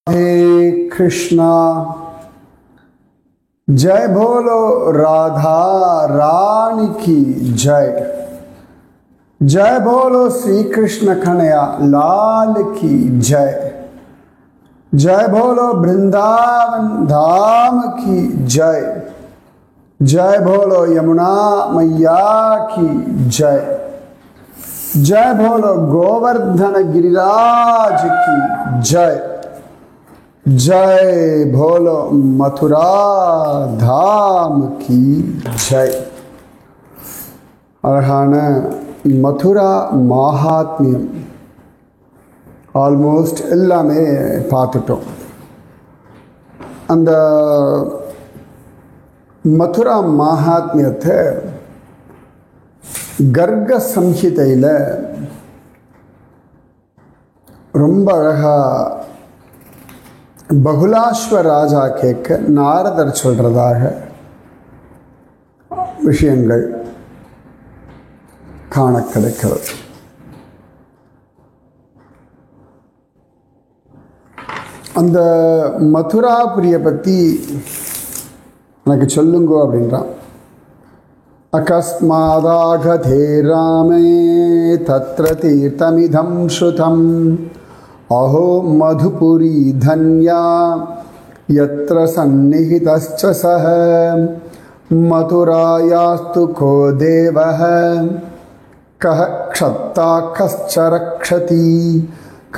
हे कृष्णा जय बोलो राधा रानी की जय। जय बोलो श्री कृष्ण कन्हैया लाल की जय। जय बोलो वृंदावन धाम की जय। जय बोलो यमुना मैया की जय। जय बोलो गोवर्धन गिरिराज की जय। जय बोलो मथुरा धाम की जय। அழகான மதுரா மகாத்மியம் ஆல்மோஸ்ட் எல்லாமே பார்த்துட்டோம். அந்த மதுரா மகாத்மியத்தை கர்க சம்ஹிதையில் ரொம்ப அழகாக பகுலாஸ்வ ராஜா கேட்க நாரதர் சொல்கிறதாக விஷயங்கள் காண கிடைக்கிறது. அந்த மதுராபுரியை பற்றி எனக்கு சொல்லுங்கோ அப்படின்றான். அகஸ்மாதாகதே ராமே தத்ர தீர்த்தமிதம் ஸ்ருதம் अहो मधुपुरी धन्या यत्र सन्निहितश्च सः मथुरायास्तु को देवः कः क्षत्ता कश्च रक्षति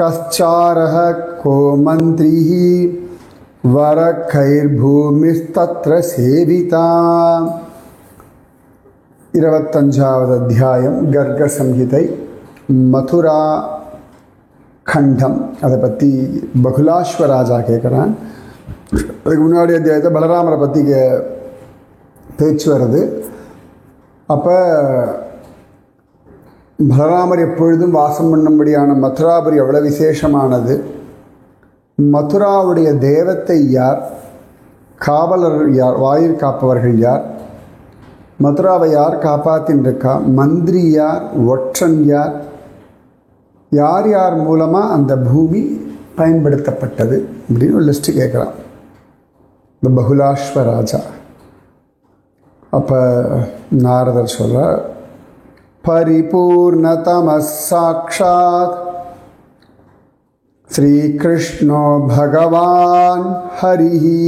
कश्चारः को मन्त्रिः वरखैर्भूमिस्तत्र सेविता. 25வது அத்தியாயம் கர்க சம்ஹிதை மதுரா கண்டம். அதை பற்றி பகுலாஸ்வ ராஜா கேட்குறான். அதுக்கு முன்னாடி அத்தியாயத்தை பலராமரை பற்றி பேச்சு வருது. அப்போ பலராமர் எப்பொழுதும் வாசம் பண்ணும்படியான மதுராபுரி எவ்வளோ விசேஷமானது, மதுராவுடைய தேவத்தை யார், காவலர் யார், வாயிற் காப்பவர்கள் யார், மதுராவை யார் காப்பாத்தின்றிருக்கா, மந்திரி யார், ஒற்றன் யார், யார் யார் மூலமாக அந்த பூமி பயன்படுத்தப்பட்டது அப்படின்னு ஒரு லிஸ்ட்டு கேட்குறான் இந்த பகுலாஸ்வ ராஜா. அப்போ நாரதர் சொல்ல பரிபூர்ணதம சாக்ஷாத் ஸ்ரீகிருஷ்ணோ பகவான் ஹரிஹி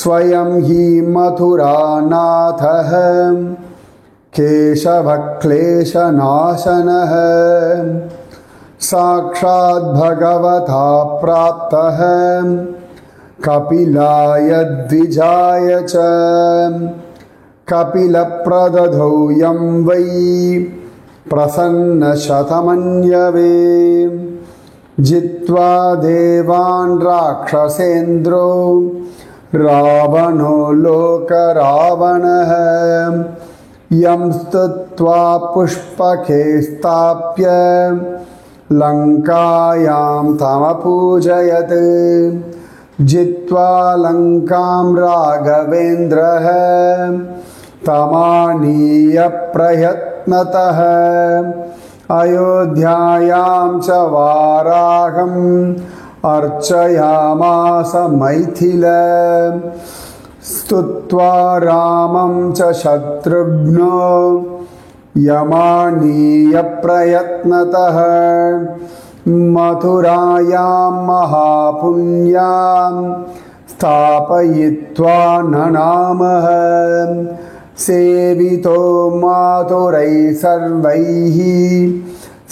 ஸ்வயம் ஹி மதுராநாதஹ केशवक्लेशनाशनः साक्षात् भगवता प्राप्तः कपिलाय द्विजाय च कपिलप्रदधौ यं वै प्रसन्नशतमन्यवे जित्वा देवान् राक्षसेन्द्रो रावणो लोकरावणः यं स्तुत्वा पुष्पके स्थाप्य लङ्कायां तमपूजयत् जित्वा लङ्कां राघवेन्द्रः तमानीय प्रयत्नतः अयोध्यायां च वाराहम् अर्चयामास मैथिल स्तुत्वा रामं च शत्रुघ्नो यमानीय प्रयत्नतः मथुरायां महापुण्यां स्थापयित्वा ननामः सेवितो मातुरैः सर्वैः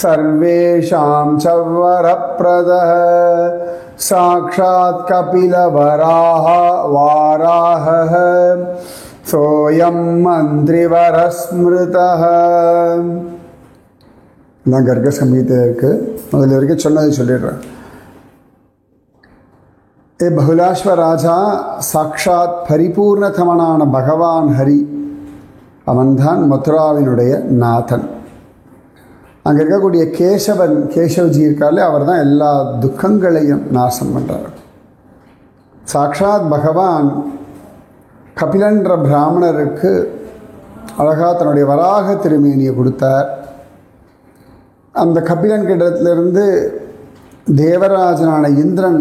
सर्वेषां च वरप्रदः साक्षात् कपिलवराह वाराहः सोऽयं मन्त्रिवरस्मृतः. நான் கர்க சம்ஹிதையில் இருக்குது, அதில் வரைக்கும் சொன்னதை சொல்லிடுறேன். ஏ பகுலாஸ்வ ராஜா, சாக்ஷாத் பரிபூர்ணதமனான பகவான் ஹரி அவன்தான் மதுராவினுடைய நாதன். அங்கே இருக்கக்கூடிய கேசவஜி இருக்காலே அவர் தான் எல்லா துக்கங்களையும் நாசம் பண்ணுறார். சாக்ஷாத் பகவான் கபிலன்ற பிராமணருக்கு அழகாக தன்னுடைய வராக திருமேனியை கொடுத்தார். அந்த கபிலன் கிட்டத்திலிருந்து தேவராஜனான இந்திரன்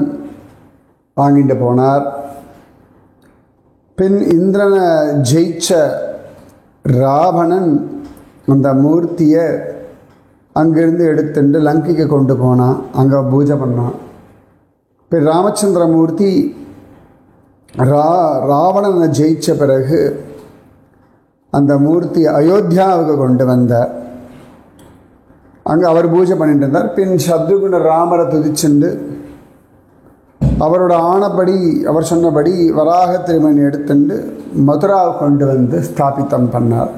வாங்கிட்டு போனார். பின் இந்திரனை ஜெயிச்ச ராவணன் அந்த மூர்த்தியை அங்கிருந்து எடுத்துட்டு லங்கைக்கு கொண்டு போனான். அங்கே பூஜை பண்ணான். பின் ராமச்சந்திரமூர்த்தி ராவணனை ஜெயித்த பிறகு அந்த மூர்த்தி அயோத்தியாவுக்கு கொண்டு வந்தார். அங்கே அவர் பூஜை பண்ணிட்டு இருந்தார். பின் சத்ருகுண ராமரை துதிச்சுண்டு அவரோட ஆனபடி அவர் சொன்னபடி வராக திருமணி எடுத்துட்டு மதுராவை கொண்டு வந்து ஸ்தாபித்தம் பண்ணார்.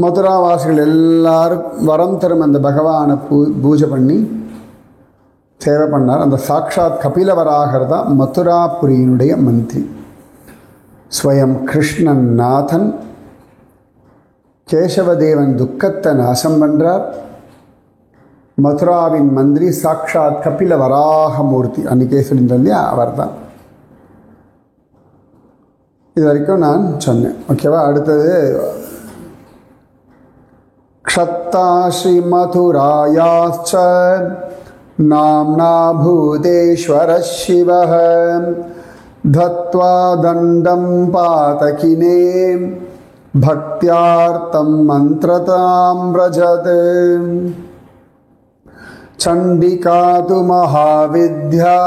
மதுராவாசிகள் எல்லாரும் வரம் தரும் அந்த பகவானை பூஜை பண்ணி சேவை பண்ணார். அந்த சாக்ஷாத் கபிலவராகர் தான் மதுராபுரியினுடைய மந்திரி. ஸ்வயம் கிருஷ்ணன் நாதன் கேசவதேவன் துக்கத்தை நாசம் பண்ணுறார். மதுராவின் மந்திரி சாக்ஷாத் கபில வராகமூர்த்தி. அன்றைக்கே சொல்லியிருந்தோம் இல்லையா, அவர் தான். இது வரைக்கும் நான் சொன்னேன். ஓகேவா? அடுத்தது க்ஷத்தா ஸ்ரீ மதுராயாச்ச நாம்னா பூதேஸ்வர சிவः தத்வா தண்டம் பாதகினே பக்தியார்த்தம் மந்த்ரதாம் व्रजत् चंडिका तु महाविद्या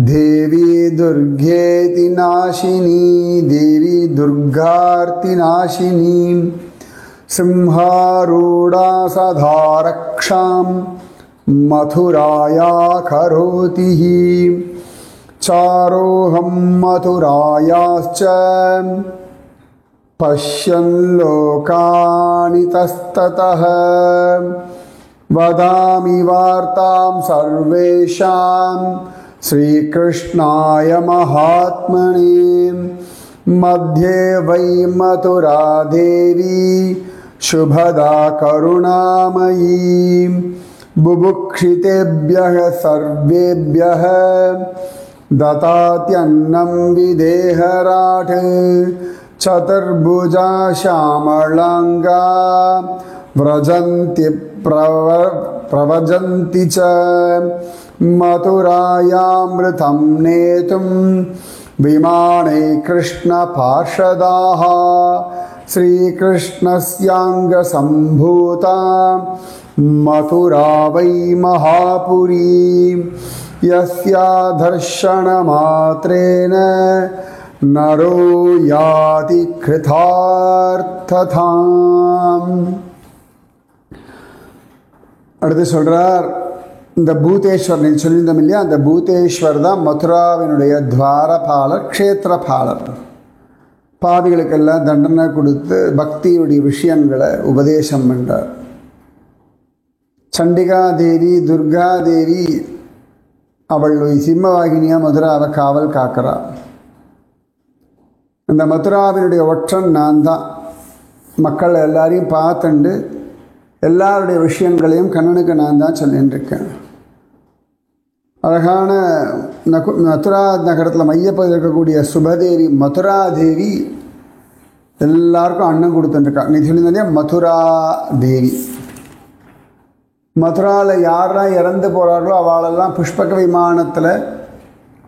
देवी दुर्गेति नाशिनी देवी दुर्गार्ति नाशिनी सिंहारूढ़ा सदा रक्षां मथुराया करोति चारोहं मथुरायाश्च पश्यन् लोकानि तस्ततः वदामि वार्तां सर्वेषां श्रीकृष्णाय महात्मने मध्ये वै मथुरा देवी शुभदा करुणामयी बुभुक्षितेभ्यः सर्वेभ्यः ददात्यन्नं विदेहराट् चतुर्भुजा श्यामलांगा व्रजन्ति प्रवजन्ति च मथुरायामृतं नेतुं विमाने कृष्णपार्षदाः श्रीकृष्णस्याङ्गसम्भूता मथुरा वै महापुरी यस्या दर्शनमात्रेण नरो याति कृतार्थताम्. அடுத்து சொல்கிறார், இந்த பூதேஸ்வர் சொல்லியிருந்தோம் இல்லையா, அந்த பூதேஸ்வர் தான் மதுராவினுடைய துவாரபாலர், க்ஷேத்திரபாலர். பாவிகளுக்கெல்லாம் தண்டனை கொடுத்து பக்தியுடைய விஷயங்களை உபதேசம் பண்ணுறார். சண்டிகா தேவி, துர்கா தேவி அவள் சிம்மவாகினியாக மதுராவை காவல் காக்கிறாள். இந்த மதுராவினுடைய ஒற்றன் நான் தான். மக்கள் எல்லாரையும் பார்த்துண்டு எல்லாருடைய விஷயங்களையும் கண்ணனுக்கு நான் தான் சொல்லின்னு இருக்கேன். அழகான மதுரா நகரத்தில் மையப்பகுதியில் இருக்கக்கூடிய சுபதேவி மதுரா தேவி எல்லாருக்கும் அன்னம் கொடுத்துட்டுருக்கா. நீ சொல்லியிருந்தா மதுரா தேவி. மதுராவில் யாரெல்லாம் இறந்து போகிறார்களோ அவளெல்லாம் புஷ்பக விமானத்தில்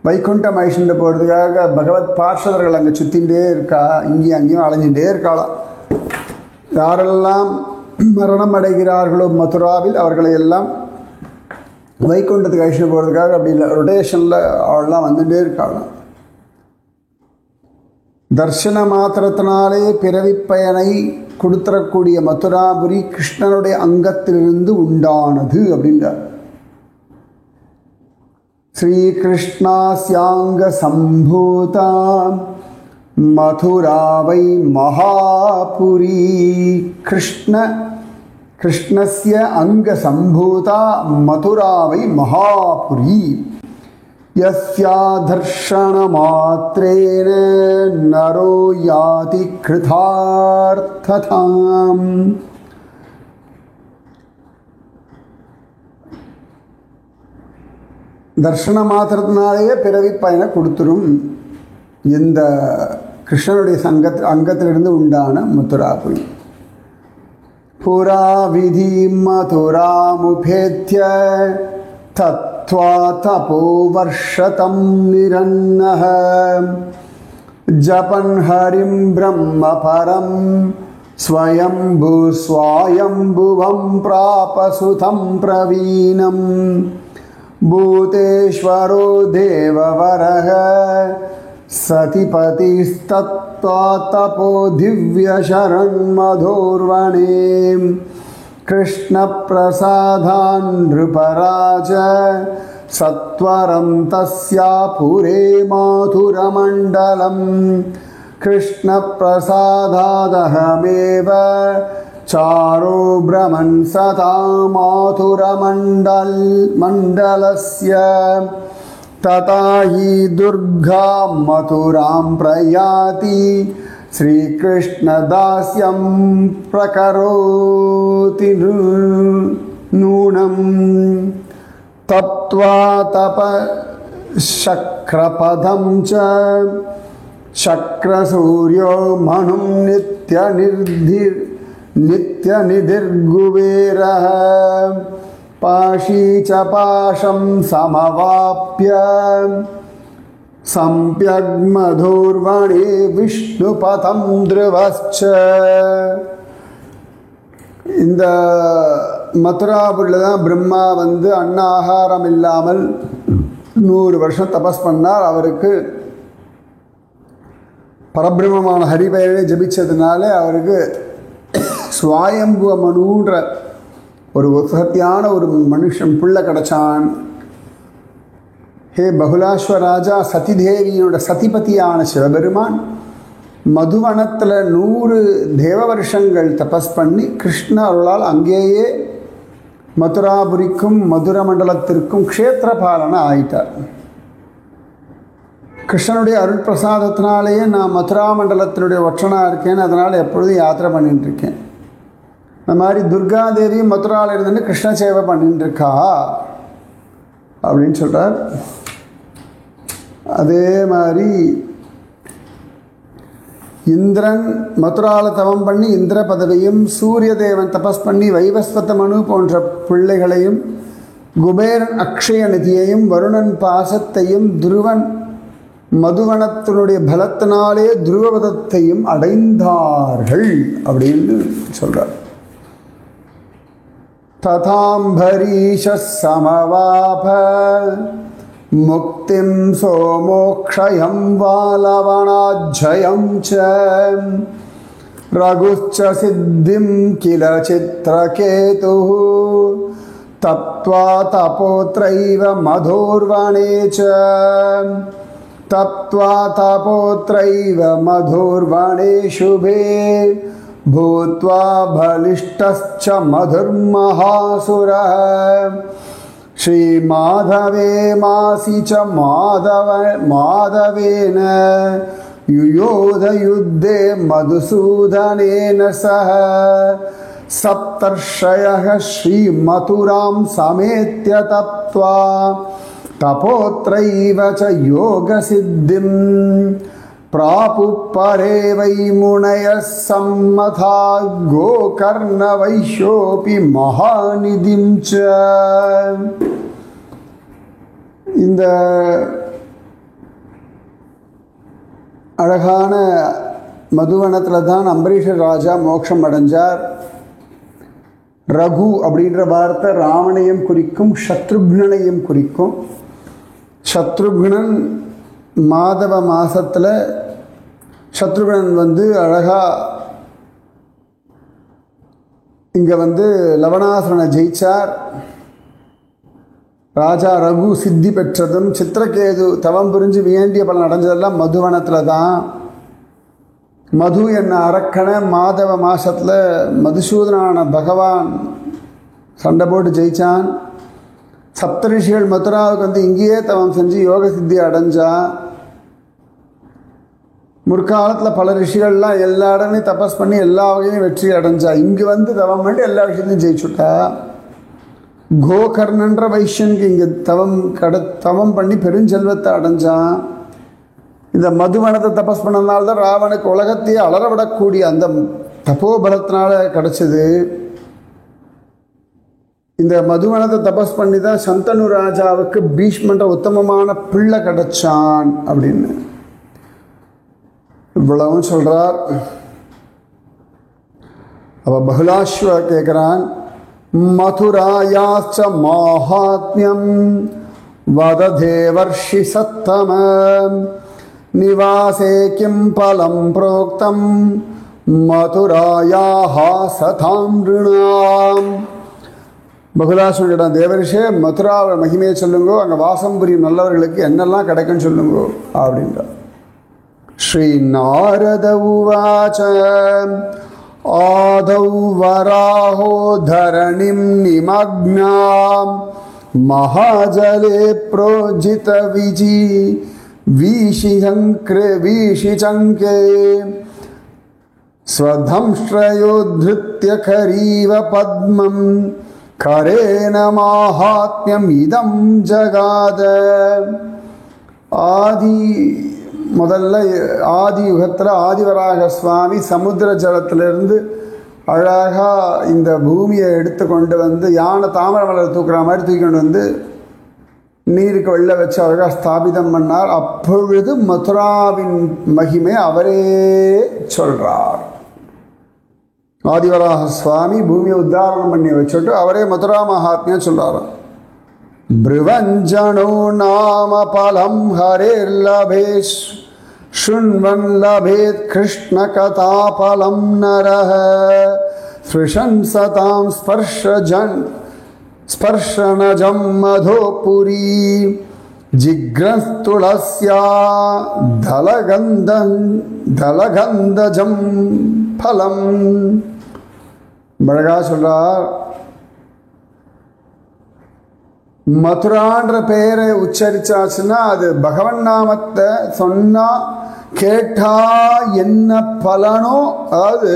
வைகுண்டம் ஐஷண்டு போகிறதுக்காக பகவத் பார்ஷதர்கள் அங்கே சுற்றிகிட்டே இருக்கா. இங்கேயும் அங்கேயும் அலைஞ்சிகிட்டே இருக்காளாம். யாரெல்லாம் மரணம் அடைகிறார்களோ மதுராவில் அவர்களை எல்லாம் வைகுண்டத்துக்கு ஐஷண்டு போகிறதுக்காக அப்படி இல்லை, ரொட்டேஷனில் அவள்லாம் வந்துகிட்டே இருக்காளாம். தர்ஷன மாத்திரத்தினாலே பிறவி பயனை கொடுத்துடக்கூடிய மதுராபுரி கிருஷ்ணனுடைய அங்கத்திலிருந்து உண்டானது அப்படின்றார். ஸ்ரீகிருஷ்ணாஸ்யாங்க சம்பூதா மதுரா வை மகாபுரி. கிருஷ்ணஸ்ய அங்க சம்பூதா மதுரா வை மகாபுரி யஸ்யா தர்ஷன மாத்ரேன நரோ யாதி கிருதார்த்ததாம். தர்ஷன மாத்திரத்தினாலேயே பிறவி பயனை கொடுத்துரும் இந்த கிருஷ்ணனுடைய அங்கத்திலிருந்து உண்டான மதுராபுரி. पुरा विधिं मथुरामुपेत्य तत्त्वा तपोवर्षतं निरन्नः जपन् हरिं ब्रह्म परं स्वयंभुवं प्रापसुतं प्रवीणं भूतेश्वरो देववरः सतिपतिस्तत्त्वा तपो दिव्यशरन्मधोर्वणे कृष्णप्रसादान् नृपराज सत्वरं तस्यापुरे माथुरमण्डलं कृष्णप्रसादादहमेव चारो भ्रमन् सदा माथुरमण्डलस्य तथा हि दुर्गा मथुरां प्रयाति श्रीकृष्णदास्यं प्रकरोति नूनम् तप्त्वा तपशक्रपदं च शक्रसूर्यो मनुं नित्यनिधिर्गुबेरः पाशी च पाशं समवाप्य सम्यग्मधुर्वणे विष्णुपथं ध्रुवश्च இந்த மதுராபுரியில் தான் பிரம்மா வந்து அன்னாகாரம் இல்லாமல் 100 வருஷம் தபஸ் பண்ணார். அவருக்கு பரபிரம்மமான ஹரிபெயரை ஜபிச்சதுனால அவருக்கு ஸ்வாயம்புவ மனுன்ற ஒரு உற்பத்தியான ஒரு மனுஷன் பிள்ளை கிடச்சான். ஹே பகுலாஸ்வராஜா, சதிதேவியோட சதிபதியான சிவபெருமான் மதுவனத்தில் 100 தேவ வருஷங்கள் தபஸ் பண்ணி கிருஷ்ண அருளால் அங்கேயே மதுராபுரிக்கும் மதுர மண்டலத்திற்கும் க்ஷேத்திரபாலன ஆயிட்டார். கிருஷ்ணனுடைய அருள் பிரசாதத்தினாலேயே நான் மதுரா மண்டலத்தினுடைய ஒற்றனாக இருக்கேன். அதனால் எப்பொழுதும் யாத்திரை பண்ணிட்டு இருக்கேன். இந்த மாதிரி துர்காதேவி மதுராவில் இருந்துன்னு கிருஷ்ண சேவை பண்ணிட்டு இருக்கா அப்படின்னு சொல்கிறார். அதே மாதிரி இந்திரன் மதுரால தவம் பண்ணி இந்திர பதவியும், சூரிய தேவன் தபஸ் பண்ணி வைவஸ்வத மனு போன்ற பிள்ளைகளையும், குபேரன் அக்ஷய நிதியையும், வருணன் பாசத்தையும், துருவன் மதுவனத்தினுடைய பலத்தினாலே துருவபதத்தையும் அடைந்தார்கள் அப்படின்னு சொல்றார். ததாம்பரீஷ சமவாப முக்திம் சோமோக்ஷயம் வாலவனாஜ்ஜயம் ச ரகுச்ச சித்திம் கில சித்ரகேதுः தத்வா தபோத்ரைவ மதோர்வணே ச தத்வா தபோத்ரைவ மதோர்வணே சுபே भूत्वा बलिष्ठश्च मधुर्महासुरः श्रीमाधवे मासि च माधवेन युयोधयुद्धे मधुसूदनेन सह सप्तर्षयः श्रीमथुरां समेत्य तप्त्वा तपोत्रैव च योगसिद्धिं प्रापुपरे वै मुनयः सम्मथा गोकर्णवैश्योऽपि महानिधिं च. இந்த அழகான மதுவனத்தில் தான் அம்பரீஷர் ராஜா மோட்சம் அடைஞ்சார். ரகு அப்படின்ற வார்த்தை ராவணையும் குறிக்கும், சத்ருக்னனையும் குறிக்கும். சத்ருக்னன் மாதவ மாசத்தில் சத்ருகன் வந்து அழகாக இங்கே வந்து லவணாசுரனை ஜெயிச்சார். ராஜா ரகு சித்தி பெற்றதும், சித்திரகேது தவம் புரிஞ்சு வேண்டிய பலன் அடைஞ்சதெல்லாம் மதுவனத்தில் தான். மது என்ன அரக்கனை மாதவ மாசத்தில் மதுசூதனான பகவான் சண்டை போட்டு ஜெயிச்சான். சப்தரிஷிகள் மதுராவுக்கு வந்து இங்கேயே தவம் செஞ்சு யோக சித்தி அடைஞ்சான். முற்காலத்தில் பல ரிஷிகள்லாம் எல்லா இடங்களையும் தபஸ் பண்ணி எல்லா வகையிலையும் வெற்றி அடைஞ்சா. இங்கே வந்து தவம் பண்ணி எல்லா விஷயத்தையும் ஜெயிச்சுட்டா. கோகர்ணன்ற வைஷ்யனுக்கு இங்கே தவம் பண்ணி பெருஞ்செல்வத்தை அடைஞ்சான். இந்த மதுவனத்தை தபஸ் பண்ணதுனால தான் ராவனுக்கு உலகத்தையே அலறவிடக்கூடிய அந்த தபோபலத்தினால கிடச்சிது. இந்த மதுவனத்தை தபஸ் பண்ணி தான் சந்தனு ராஜாவுக்கு பீஷ்மன்ற உத்தமமான பிள்ளை கிடைச்சான் அப்படின்னு இவ்வளவும் சொல்றார். அவ பகுலாஸ்வ கேட்கிறான், மதுராயாச்ச மாஹாத்மியம் வததேவர்ஷி சத்தம நிவாசே கிம் பலம் புரோக்தம் மதுராயாஹ சதாம் ரிணாம். பகுலாசுவனிடம், தேவரிஷே மதுராவை மகிமையை சொல்லுங்கோ, அங்கே வாசம் புரியும் நல்லவர்களுக்கு என்னெல்லாம் கிடைக்குன்னு சொல்லுங்கோ அப்படின்றார். ஸ்ரீ நாரத உவாச ஆதௌ வராஹோ தரணிம் நிமக்னாம் மகாஜலே ப்ரோஜித விஜி வீஷிச்சங்கே ஸ்வதம்ஸ்ரயோத்ருத்ய கரீவ பத்மம் கரேன மாஹாத்மியம் இதம் ஜகாத. முதல்ல ஆதி யுகத்தில் ஆதிவராக சுவாமி சமுத்திர ஜலத்திலிருந்து அழகாக இந்த பூமியை எடுத்து கொண்டு வந்து யானை தாமரை மலர் தூக்குற மாதிரி தூக்கி கொண்டு வந்து நீருக்கு வெள்ள வச்சு அழகாக ஸ்தாபிதம் பண்ணார். அப்பொழுது மதுராவின் மகிமை அவரே சொல்றார். ஆதிவராக சுவாமி பூமியை உத்தாரணம் பண்ணி வச்சுட்டு அவரே மதுரா மகாத்மியம் சொல்றாராம். பிருவஞ்சனோ நாம பலம் ஹரேர்லபேஷ் ஷுண்வன் லபேத் கிருஷ்ண கதா பலம் நரஹ ஸ்பிருஷன் சதாம் ஸ்பர்ஷனஜம் மதோபுரி ஜிக்ரஸ்துளஸ்யா தலகந்தஜம் பலம். அழகா சொல்றார், மதுரான்ற பெயரை உச்சரிச்சாச்சுன்னா அது பகவன் நாமத்தை சொன்னா கேட்டா என்ன பலனோ, அதாவது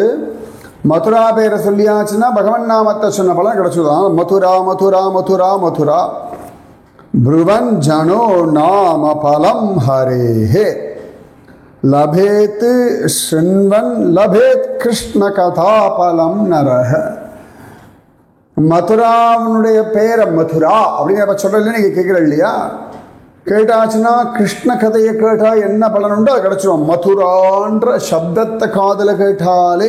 மதுரா பெயரை சொல்லியாச்சுன்னா பகவன் நாமத்தை சொன்ன பலன் கிடைச்சுதான். மதுரா மதுரா மதுரா மதுரா ப்ருவன் ஜனோ நாம பலம் ஹரேஹே லபேத் ஸ்ருண்வன் லபேத் கிருஷ்ண கதா பலம் நரஹ. மதுராவனுடைய பேரை மதுரா அப்படின்னு சொல்றதுல நீங்க கேட்கற இல்லையா, கேட்டாச்சுன்னா கிருஷ்ண கதையை கேட்டா என்ன பலன் உண்டோ அது கிடைச்சிடும். மதுரான்ற சப்தத்தை காதல கேட்டாலே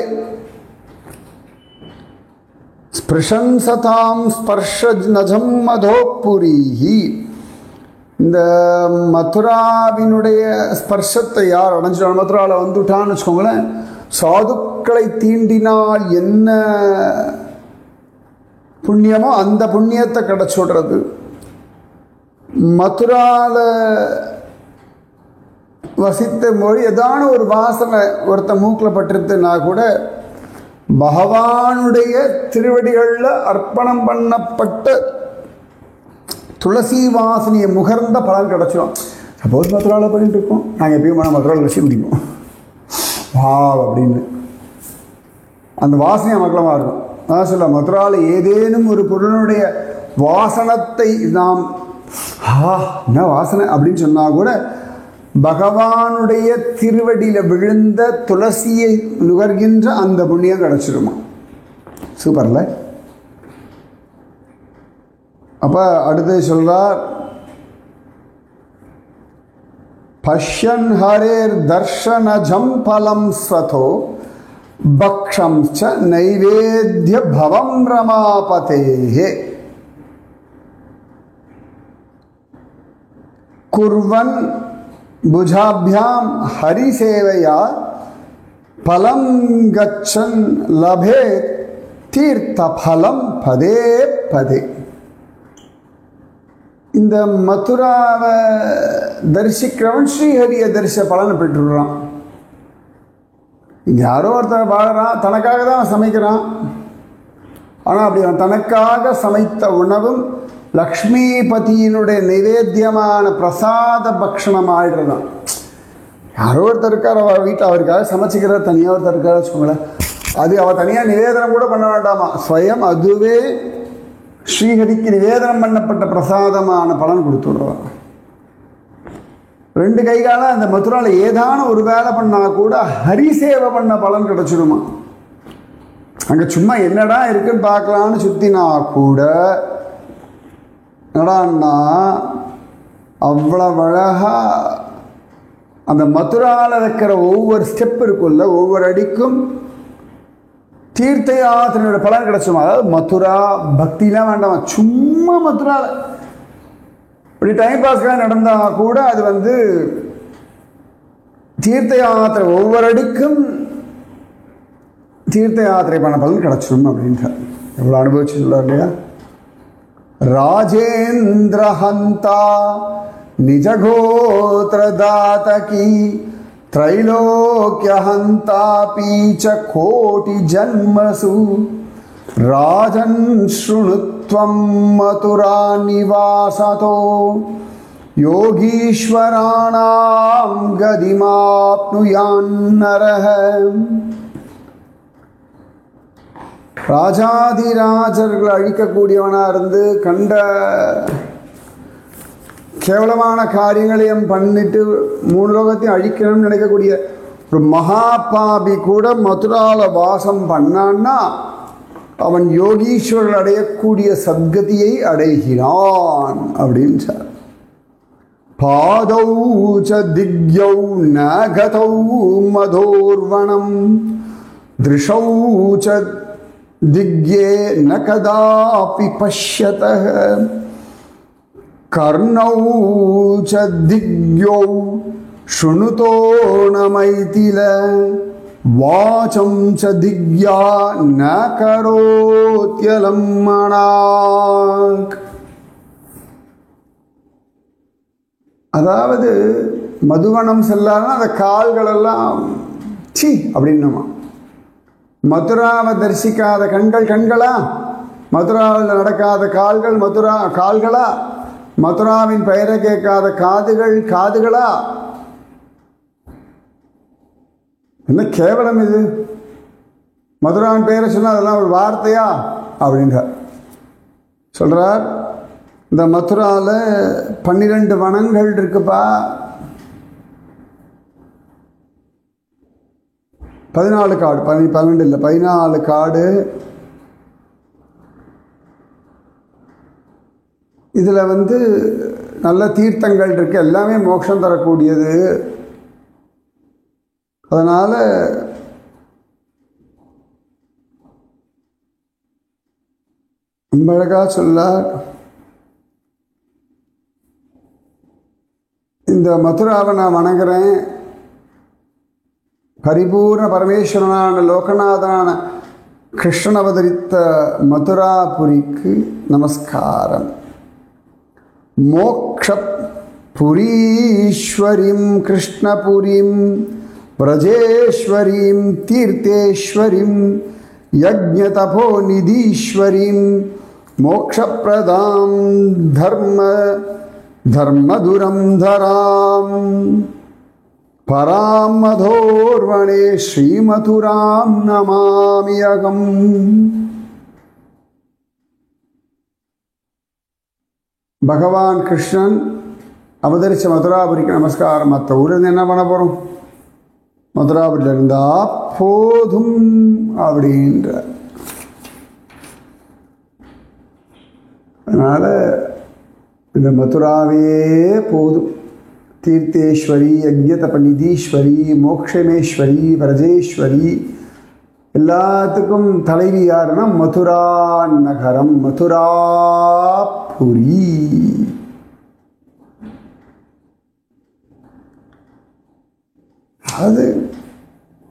ஸ்பிருஷன்சதாம் ஸ்பர்ஷ நஜம் மதோபுரீஹி. இந்த மதுராவினுடைய ஸ்பர்ஷத்தை யார் அடைஞ்சிட்டான், மதுராவில் வந்துட்டான்னு வச்சுக்கோங்களேன், சாதுக்களை தீண்டினால் என்ன புண்ணியமோ அந்த புண்ணியத்தை கிடைச்சுடுறது. மதுரால வசித்த மொழி ஏதான ஒரு வாசனை ஒருத்த மூக்கில் பட்டிருந்துன்னா கூட பகவானுடைய திருவடிகளில் அர்ப்பணம் பண்ணப்பட்ட துளசி வாசனையை முகர்ந்த பலன் கிடைச்சிடும். சப்போஸ் மதுராவில் பண்ணிட்டு இருக்கோம், நாங்கள் எப்பயும் மதுராவில் வச்சு குடிப்போம் வா அப்படின்னு அந்த வாசனை மக்களமாக இருக்கும். அதான் சொல்ல, மதுராவில் ஏதேனும் ஒரு பொருளுடைய வாசனத்தை நாம் என்ன வாசனை அப்படின்னு சொன்னால் கூட பகவானுடைய திருவடியில் விழுந்த துளசியை நுகர்கின்ற அந்த புண்ணியம் கிடச்சிருமா. சூப்பர்ல. அப்போ அடுத்து சொல்றார், பஷ்யன் ஹரேர் தர்ஷனஜம் பலம் ஸ்வதோ பக்ஷம் ச நைவேத்ய பவம் ரமாபதேஹே குர்வன் புஜாபியாம் ஹரிசேவையா பலம் கச்சன் லபே தீர்த்த பலம் பதே பதே. இந்த மதுராவை தரிசிக்கிறவன் ஸ்ரீஹரியை தரிச பலனை பெற்றுடுறான். இங்கே யாரோ ஒருத்தர் வாழறான், தனக்காக தான் சமைக்கிறான். ஆனால் அப்படி அவன் தனக்காக சமைத்த உணவும் லக்ஷ்மிபதியினுடைய நைவேத்தியமான பிரசாத பக்ஷணம் ஆயிடுறதான். யாரோ ஒருத்தர் இருக்கார், அவள் வீட்டில் அவருக்காக சமைச்சிக்கிற தனியாக ஒருத்தர் இருக்காரு வச்சுக்கோங்களேன், அது அவள் தனியாக நிவேதனம் கூட பண்ண வேண்டாமா, ஸ்வயம் அதுவே ஸ்ரீஹரிக்கு நிவேதனம் பண்ணப்பட்ட பிரசாதமான பலன் கொடுத்துடுறான். ரெண்டு கைகால அந்த மதுராவில் ஏதான ஒரு வேலை பண்ணால் கூட ஹரிசேவை பண்ண பலன் கிடைச்சிடுமா. அங்கே சும்மா என்னடா இருக்குன்னு பார்க்கலான்னு சுற்றினா கூட என்னடான்னா அவ்வளவு அழகாக அந்த மதுராவில் வைக்கிற ஒவ்வொரு ஸ்டெப் இருக்குல்ல, ஒவ்வொரு அடிக்கும் தீர்த்த யாத்திரையோட பலன் கிடைச்சுமா. அதாவது மதுரா பக்திலாம் வேண்டாமா, சும்மா மதுராவில் இப்படி டைம் பாஸ்க்காக நடந்தால் கூட அது வந்து தீர்த்த யாத்திரை ஒவ்வொரு அடிக்கும் தீர்த்த யாத்திரை பண்ண பலன் கிடைச்சிடும் அப்படின்றார். எவ்வளோ அனுபவிச்சு சொல்றார் இல்லையா. ராஜேந்திர ஹந்தா நிஜகோத்ர தாதகி त्रैलोक्य हन्तापि च कोटि जन्मसु राजन् शृणुत्वं मथुरा निवासतो योगीश्वराणां गतिमाप्नुयान्नरः. ராஜாதிராஜர்கள் அழிக்கக்கூடியவனாக இருந்து கண்ட கேவலமான காரியங்களையும் பண்ணிட்டு மூணு லோகத்தையும் அழிக்கணும்னு நினைக்கக்கூடிய ஒரு மகாபாபி கூட மதுராவில் வாசம் பண்ணான்னா அவன் யோகீஸ்வரர் அடையக்கூடிய சத்கதியை அடைகிறான் அப்படின்னு சார். பாதௌ ச திக்யௌ நகதௌ மதோர்வணம் திருஷௌ ச திக்யே ந கதாபி பஷ்யதः कर्णौ च दिग्यौ शृणुतो न मैथिल वाचं च दिग्या न करोत्यलं मणाक्. அதாவது மதுவனம் செல்லாருன்னா அந்த கால்களெல்லாம் சி அப்படின்னுமா. மதுராவை தரிசிக்காத கண்கள் கண்களா, மதுராவில் நடக்காத கால்கள் கால்களா, மதுராவின் பெயரை கேட்காத காதுகள் காதுகளா, என்ன கேவலம் இது. மதுராவின் பெயரை சொன்னால் அதெல்லாம் ஒரு வார்த்தையா அப்படின்றார். சொல்றார், இந்த மதுராவில் 12 வனங்கள் இருக்குப்பா, 14 காடு, 12 இல்லை 14 காடு. இதில் வந்து நல்ல தீர்த்தங்கள் இருக்கு, எல்லாமே மோட்சம் தரக்கூடியது. அதனால் ரொம்ப அழகாக சொல்லார். இந்த மதுராவை நான் வணங்குறேன், பரிபூர்ண பரமேஸ்வரனான லோகநாதனான கிருஷ்ணன் அவதரித்த மதுராபுரிக்கு நமஸ்காரம். மோக்ஷ புரீஸ்வரிம் கிருஷ்ணபுரிம் व्रजेश्वरीं तीर्थेश्वरीं यज्ञतपोनिधीश्वरीं मोक्षप्रदां धर्मदुरंधरां परां मधोर्वणे श्रीमथुरां नमाम्यहम्. भगवान कृष्णन அவதரிச்ச மதுராபுரிக்கு நமஸ்காரம். மற்ற ஊரில் என்ன பண்ண போகிறோம்? மதுராபுரியில் இருந்தால் போதும் அப்படின்ற. அதனால் இந்த மதுராவே போதும். தீர்த்தேஸ்வரி, யஜ்ஞதபநிதீஸ்வரி, மோக்ஷமேஸ்வரி, விரஜேஸ்வரி, எல்லாத்துக்கும் தலைவி யாருன்னா மதுரா நகரம், மதுராபுரி. அது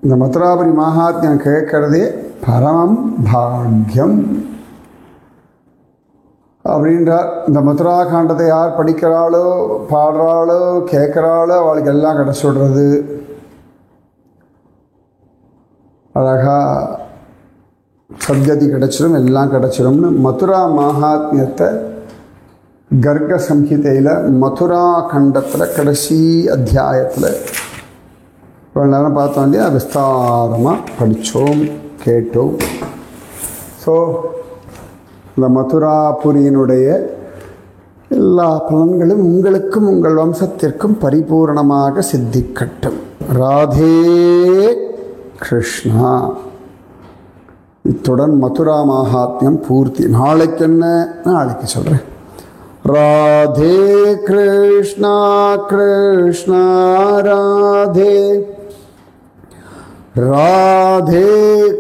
இந்த மதுராபுரி மகாத்மியம் கேட்கறதே பரமம் பாக்யம் அப்படின்றார். இந்த மதுரா காண்டத்தை யார் படிக்கிறாளோ, பாடுறாளோ, கேட்குறாளோ அவளுக்கு எல்லாம் கிடச்சி விடுறது. அழகாக சத்கதி கிடச்சிடும், எல்லாம் கிடச்சிடும்னு மதுரா மகாத்மியத்தை கர்க சம்ஹிதையில் மதுரா கண்டத்தில் கடைசி அத்தியாயத்தில் இவ்வளோ நேரம் பார்த்தோம் இல்லையா, விஸ்தாரமாக படித்தோம், கேட்டோம். ஸோ இந்த மதுராபுரியினுடைய எல்லா பலன்களும் உங்களுக்கும் உங்கள் வம்சத்திற்கும் பரிபூர்ணமாக சித்திக்கட்டும். ராதே கிருஷ்ணா. இத்துடன் மதுரா மகாத்மியம் பூர்த்தி. நாளைக்கு என்ன, நாளைக்கு சொல்கிறேன். ராதே கிருஷ்ணா கிருஷ்ணா ராதே, ராதே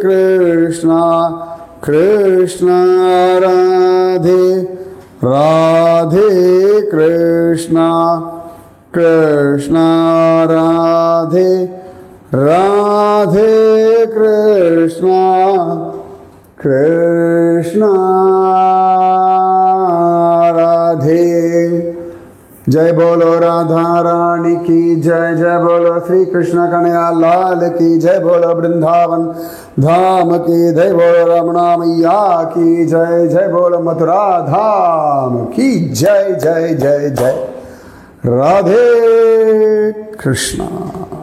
கிருஷ்ணா கிருஷ்ணா ராதே, ராதே கிருஷ்ணா கிருஷ்ணா ராதே, ராதே கிருஷ்ணா கிருஷ்ணா राधे। जय बोलो राधा रानी की जय, जय बोलो श्री कृष्ण कन्हैया लाल की जय, बोलो वृंदावन धाम की जय, बोलो रमणा मैया की जय, जय बोलो मथुरा धाम की जय, जय जय जय। राधे कृष्णा।